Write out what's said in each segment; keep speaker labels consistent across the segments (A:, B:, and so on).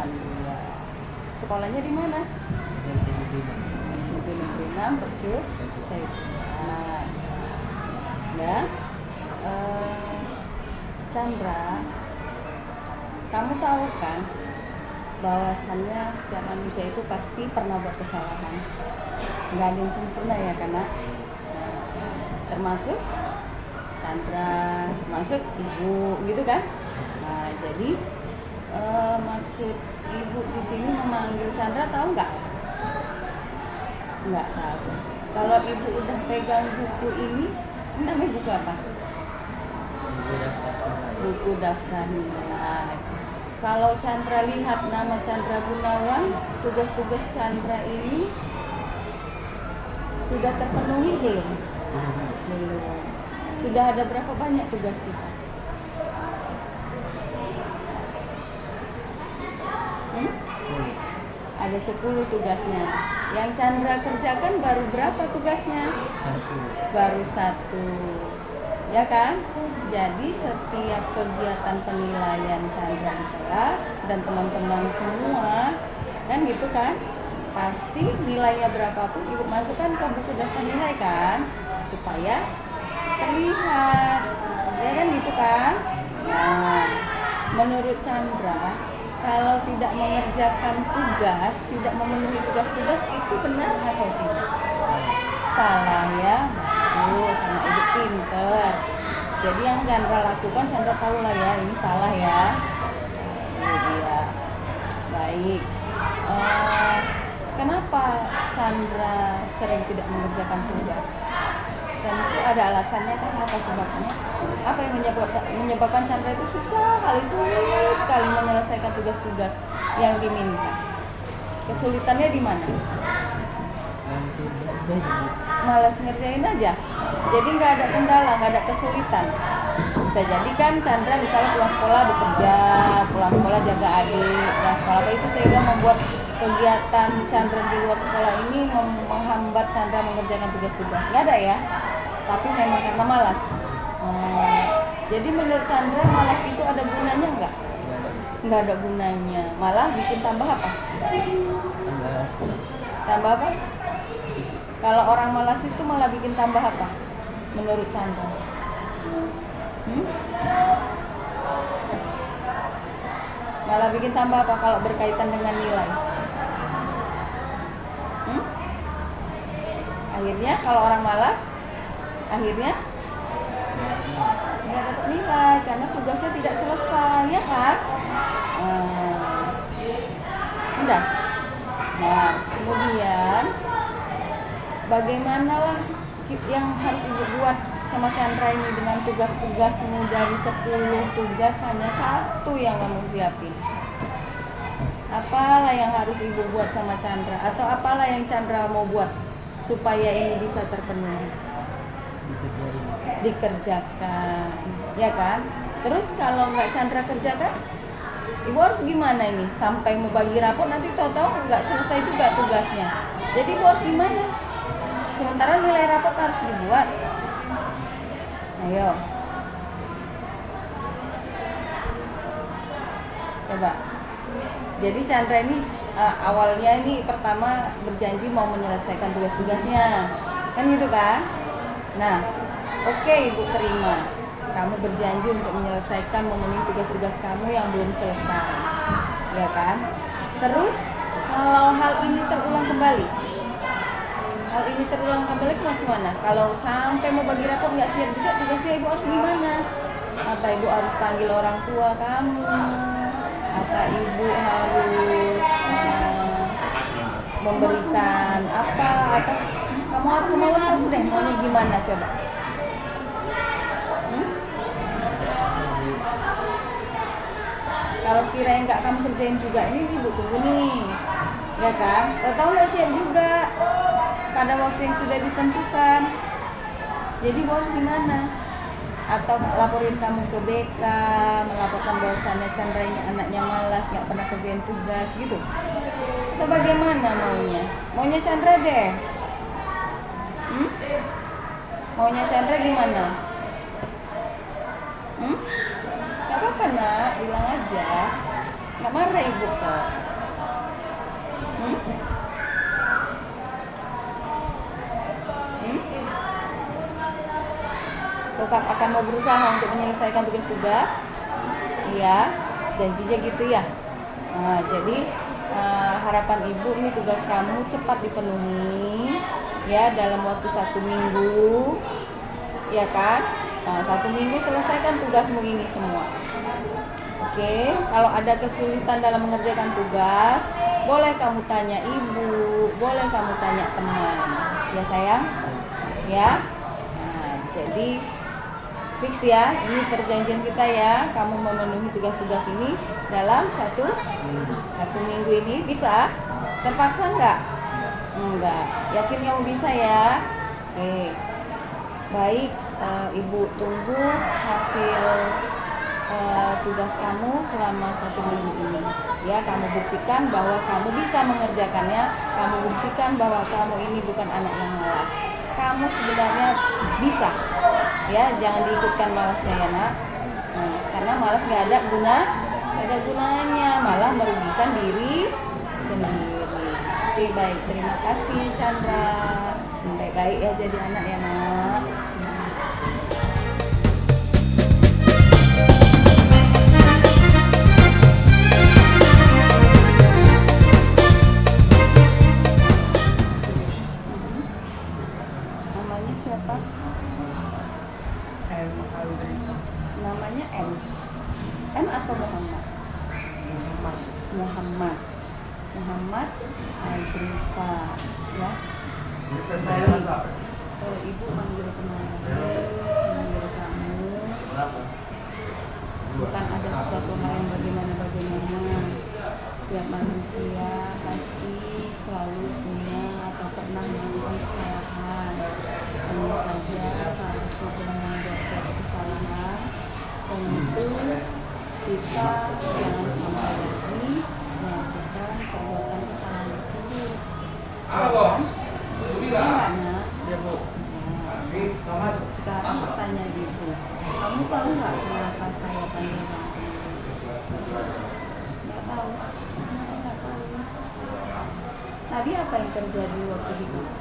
A: 82. Sekolahnya di mana? SMP Negeri 6 Percu Saifullah. Ya. Chandra, kamu tahu kan bahwasannya setiap manusia itu pasti pernah buat kesalahan. Nggak ada yang sempurna ya, karena termasuk Chandra, termasuk ibu, gitu kan? Nah, jadi maksud ibu di sini memanggil Chandra, tahu nggak? Nggak tahu. Kalau ibu udah pegang buku ini namanya buku apa? Buku daftar nilai. Kalau Chandra lihat nama Chandra Gunawan, tugas-tugas Chandra ini sudah terpenuhi belum? Belum. Sudah ada berapa banyak tugas kita? Ada 10 tugasnya. Yang Chandra kerjakan baru berapa tugasnya? Baru 1. Ya kan? Jadi setiap kegiatan penilaian Chandra di kelas dan teman-teman semua, kan gitu kan? Pasti nilainya berapapun ibu masukkan ke buku daftar nilai kan? Supaya terlihat. Ya kan gitu kan? Nah, menurut Chandra, kalau tidak mengerjakan tugas, tidak memenuhi tugas-tugas, itu benar atau tidak? Salah ya, bagus, sama ibu pinter. Jadi yang Chandra lakukan, Chandra tahu lah ya, ini salah ya. Ini dia. Baik. Kenapa Chandra sering tidak mengerjakan tugas? Tentu ada alasannya kan, apa sebabnya? Apa yang menyebabkan Chandra itu susah kali, sulit kali menyelesaikan tugas-tugas yang diminta? Kesulitannya di mana? Malas ngerjain aja. Jadi nggak ada kendala, nggak ada kesulitan. Bisa jadi kan Chandra misalnya pulang sekolah bekerja, pulang sekolah jaga adik, pulang sekolah apa itu, sehingga membuat kegiatan Chandra di luar sekolah ini menghambat Chandra mengerjakan tugas-tugas. Nggak ada ya, tapi memang karena malas. Jadi menurut Chandra malas itu ada gunanya nggak? Nggak ada gunanya, malah bikin tambah apa? Tambah apa? Kalau orang malas itu malah bikin tambah apa? Menurut Chandra? Malah bikin tambah apa kalau berkaitan dengan nilai? Akhirnya kalau orang malas, akhirnya nggak dapat nilai karena tugasnya tidak selesai, ya kan? Udah. Nah, kemudian bagaimana lah yang harus ibu buat sama Chandra ini dengan tugas-tugasmu dari 10 tugas hanya 1 yang kamu siapin? Apalah yang harus ibu buat sama Chandra, atau apalah yang Chandra mau buat supaya ini bisa terpenuhi? Dikerjakan, ya kan? Terus kalau nggak Chandra kerjakan, ibu harus gimana ini? Sampai mau bagi rapor nanti tahu-tahu nggak selesai juga tugasnya. Jadi ibu harus gimana? Sementara nilai rapor harus dibuat. Ayo. Coba. Jadi Chandra ini awalnya ini pertama berjanji mau menyelesaikan tugas-tugasnya. Kan gitu kan? Nah, oke, ibu terima. Kamu berjanji untuk menyelesaikan, memenuhi tugas-tugas kamu yang belum selesai. Ya kan? Terus kalau hal ini terulang kembali, macam mana? Kalau sampai mau bagi rapor nggak siap juga tugasnya, ibu harus gimana? Apa ibu harus panggil orang tua kamu? Apa ibu harus memberikan apa? Atau kamu harus kemauan kamu deh, maunya gimana coba? Kalau sekiranya nggak kamu kerjain juga, ini ibu tunggu nih, ya kan? Tahu nggak siap juga pada waktu yang sudah ditentukan. Jadi bos gimana? Atau laporin kamu ke BK, melaporkan bahwasannya Chandra ini anaknya malas, nggak pernah kerjain tugas gitu. Atau bagaimana maunya? Maunya Chandra deh. Maunya Chandra gimana? Gak apa-apa nak, bilang aja. Nggak marah ibu kok. Hmm? Tetap akan mau berusaha untuk menyelesaikan tugas-tugas. Iya, janjinya gitu ya. Nah, jadi harapan ibu ini tugas kamu cepat dipenuhi ya dalam waktu 1 minggu, ya kan? Nah, 1 minggu selesaikan tugasmu ini semua. Oke, kalau ada kesulitan dalam mengerjakan tugas, boleh kamu tanya ibu, boleh kamu tanya teman, ya sayang, ya. Nah, jadi fix ya, ini perjanjian kita ya, kamu memenuhi tugas-tugas ini dalam satu minggu ini. Bisa? Terpaksa enggak? Enggak. Yakin kamu bisa ya? Oke. Baik, ibu tunggu hasil tugas kamu selama 1 minggu ini. Ya, kamu buktikan bahwa kamu bisa mengerjakannya. Kamu buktikan bahwa kamu ini bukan anak yang malas. Kamu sebenarnya bisa. Ya, jangan diikutkan malasnya ya nak. Nah, karena malas nggak ada gunanya, malah merugikan diri sendiri. Oke, baik, terima kasih Chandra. Baik-baik ya jadi anak ya nak. Namanya siapa? Namanya M atau Muhammad? Muhammad Aldrifa ya. Baik, ibu manggil manggil kamu bukan ada sesuatu hal yang bagaimana. Setiap manusia pasti selalu punya atau pernah melakukan kesalahan. Hanya saja kalau sudah membuat suatu kesalahan, tentu kita jangan sampai lagi melakukan perbuatan kesalahan tersebut. Enggak nak? Ya bu. Nah, sekarang bertanya ibu, kamu tahu nggak kenapa saya panggil kamu? Nggak tahu. Nggak tahu. Tadi apa yang terjadi waktu di bus?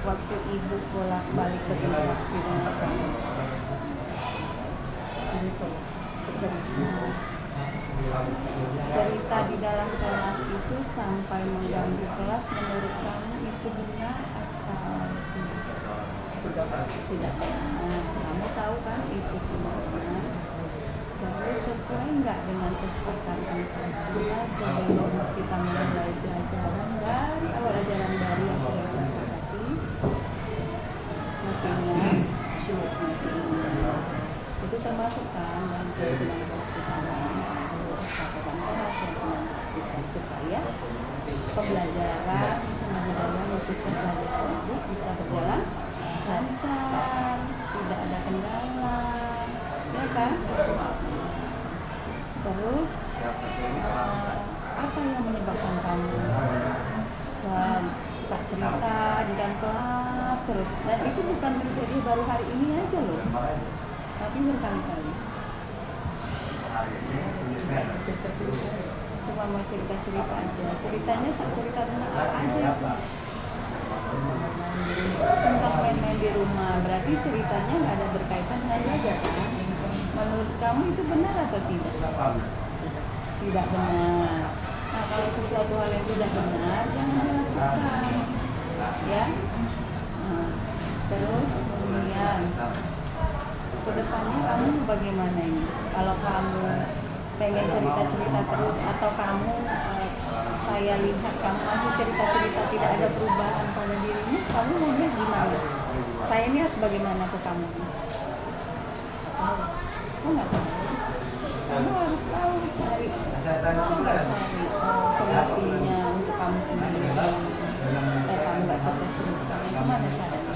A: Waktu ibu bolak-balik berinteraksi dengan kamu? Cerita di dalam kelas itu sampai mengganggu kelas, menurut kamu itu benar atau tidak? Kamu tahu kan itu tidak benar. Terus sesuai nggak dengan kesepakatan kelas kita sebelum kita memulai pelajaran dari awal ajaran dari yang sudah kita sepakati? Masih ingat? Masih ingat. Itu termasuk kan dalam kelas kita, kesepakatan kelas dan kelas kita, supaya pembelajaran seni budaya khususnya pelajaran ibu bisa berjalan lancar, tidak ada kendala, ya kan? Terus apa yang menyebabkan kamu suka cerita di dalam kelas terus? Dan itu bukan terjadi baru hari ini aja loh, tapi berkali-kali. Cuma mau cerita-cerita aja. Ceritanya tak cerita tentang apa aja itu. Tentang main-main di rumah. Berarti ceritanya nggak ada berkaitan dengan belajar kan? Menurut kamu itu benar atau tidak? Tidak benar. Nah, kalau sesuatu hal yang tidak benar jangan dilakukan. Ya. Nah, terus kemudian kedepannya kamu bagaimana ini? Kalau kamu pengen cerita-cerita terus atau kamu saya lihat kamu masih cerita-cerita tidak ada perubahan pada dirimu, kamu maunya gimana? Saya ini harus bagaimana ke kamu? Kamu nggak tahu? Kamu harus tahu cari solusinya untuk kamu sendiri supaya kamu nggak cerita-cerita. Gimana caranya?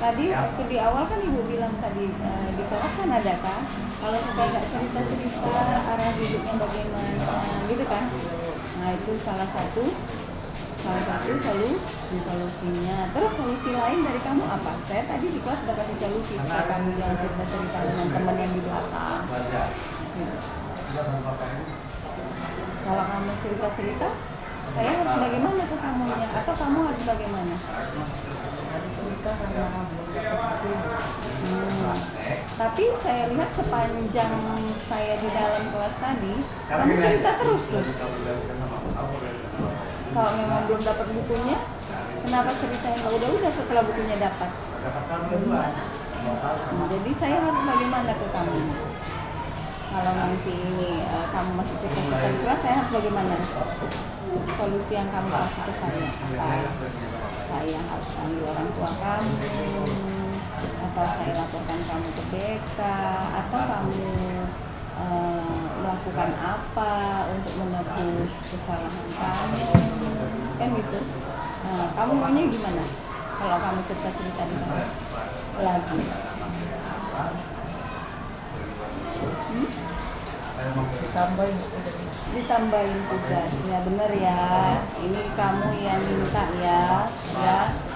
A: Tadi waktu di awal kan ibu bilang tadi di kelas kan ada kan, kalau supaya nggak cerita-cerita arah hidupnya bagaimana gitu kan. Nah itu salah satu salah satu solusinya. Terus solusi lain dari kamu apa? Saya tadi di kelas sudah kasih solusi supaya kamu jangan cerita-cerita dengan teman yang di belakang gitu. Kalau kamu cerita-cerita, saya harus bagaimana ke kamunya, atau kamu harus bagaimana? Tapi saya lihat sepanjang saya di dalam kelas tadi, kamu cerita terus tuh. Kalau memang belum dapat bukunya, kenapa ceritanya nggak udah setelah bukunya dapat? Jadi saya harus bagaimana ke kamu? Kalau nanti ini kamu masih cerita-cerita di kelas, saya harus bagaimana? Solusi yang kamu kasih ke saya apa? Saya harus panggil orang tua kamu, atau saya laporkan kamu ke BK, atau kamu melakukan apa untuk menebus kesalahan kamu, kan gitu. Kamu maunya gimana kalau kamu cerita-cerita di kelas lagi? Ditambahin tugasnya, bener ya. Ini kamu yang minta ya.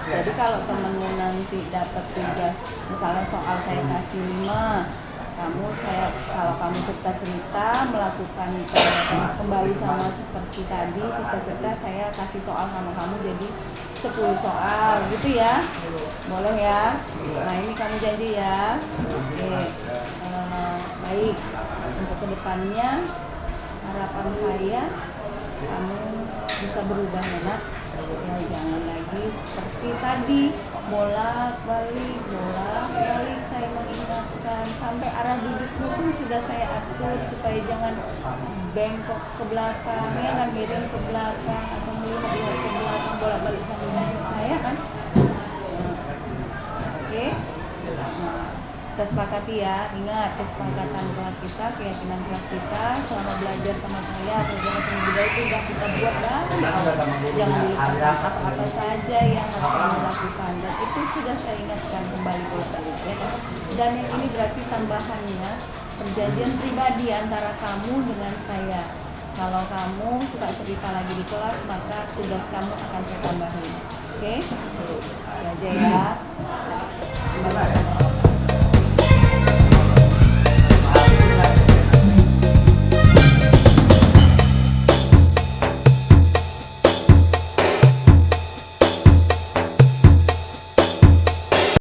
A: Jadi kalau temenmu nanti dapat tugas, misalnya soal saya kasih 5, kalau kamu cerita-cerita melakukan kembali sama seperti tadi, cerita-cerita saya kasih soal sama kamu jadi 10 soal gitu ya, boleh ya. Nah ini kamu janji ya. Oke. Baik, untuk kedepannya harapan saya kamu bisa berubah ya nak. Ya jangan lagi seperti tadi bolak-balik saya mengingatkan, sampai arah dudukmu pun sudah saya atur supaya jangan bengkok ke belakang, ya kan, miring ke belakang atau melihat ke belakang bolak-balik sambil saya kan. Oke. Kita sepakati ya, ingat kesepakatan kelas kita, keyakinan kelas kita selama belajar sama saya pelajaran seni budaya itu sudah kita buat dari awal. Jangan dilupakan apa-apa saja yang harus kamu lakukan, dan itu sudah saya ingatkan kembali bolak-balik ya. Dan yang ini berarti tambahannya perjanjian pribadi antara kamu dengan saya. Kalau kamu suka cerita lagi di kelas, maka tugas kamu akan saya tambahin. Oke? Itu aja ya.